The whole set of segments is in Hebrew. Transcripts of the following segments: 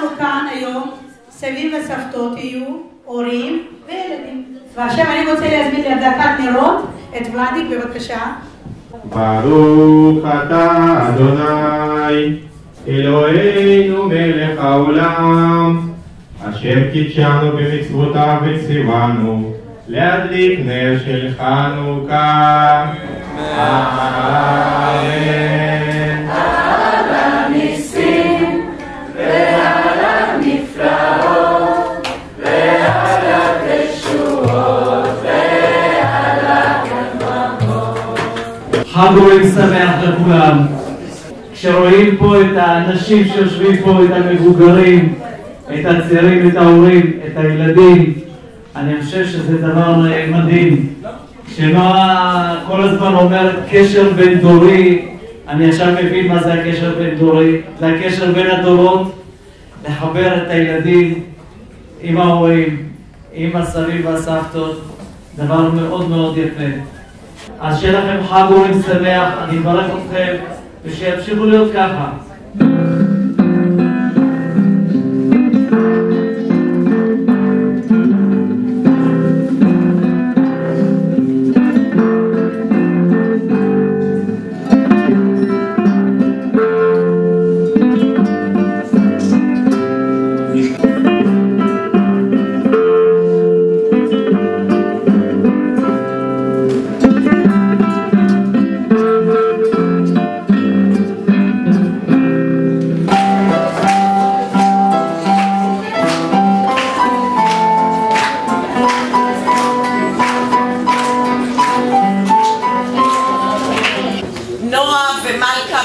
לנו כאן היום סבים וסבתות יהיו, הורים וילדים. ועכשיו אני רוצה להזמין להדלקת נרות את ולדיק, בבקשה. ברוך אתה אדוני אלוהינו מלך העולם אשר קידשנו במצוותיו וציוונו להדליק נר של חנוכה. אמן. על הניסים ועל הנפלאות ועל התשועות ועל הגמרות. חג אורים שמח לכולם. כשרואים פה את האנשים שיושבים פה, את המבוגרים, את הצעירים, את ההורים, את הילדים, אני חושב שזה דבר מדהים. כשנועה כל הזמן אומרת קשר בין דורי, אני עכשיו מבין מה זה הקשר בין דורי. זה הקשר בין הדורות, לחבר את הילדים עם ההורים, עם הסבים והסבתות, דבר מאוד מאוד יפה. אז שיהיה לכם חג אורים שמח, אני מברך אתכם ושימשיכו להיות ככה.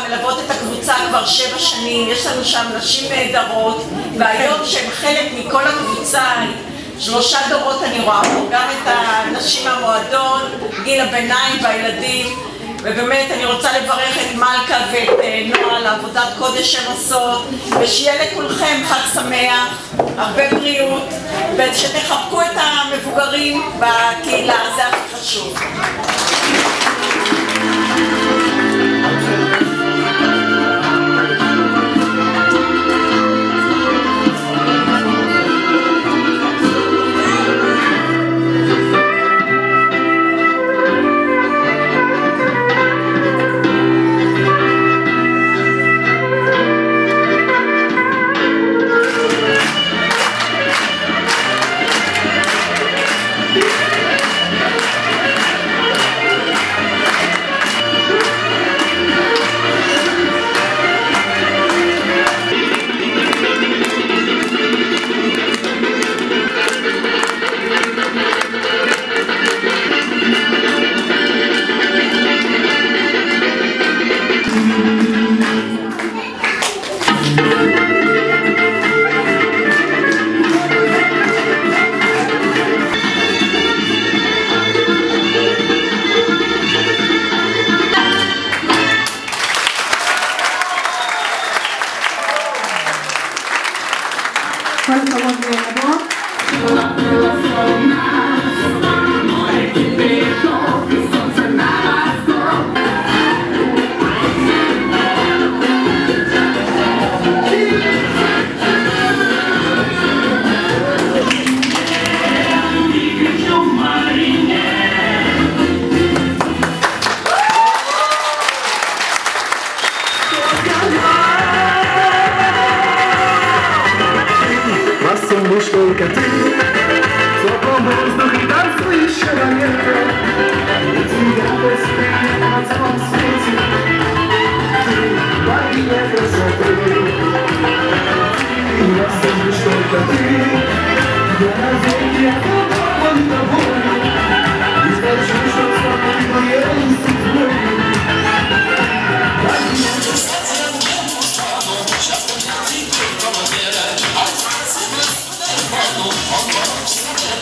מלוות את הקבוצה כבר 7 שנים, יש לנו שם נשים נהדרות, והיום שהן חלק מכל הקבוצה, 3 דורות אני רואה פה, גם את הנשים מהמועדון, גיל הביניים והילדים, ובאמת אני רוצה לברך את מלכה ואת נועה על עבודת קודש שהן עושות, ושיהיה לכולכם חג שמח, הרבה בריאות, ושתחבקו את המבוגרים בקהילה, זה הכי חשוב. כל הכבוד לילדות.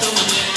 Come on.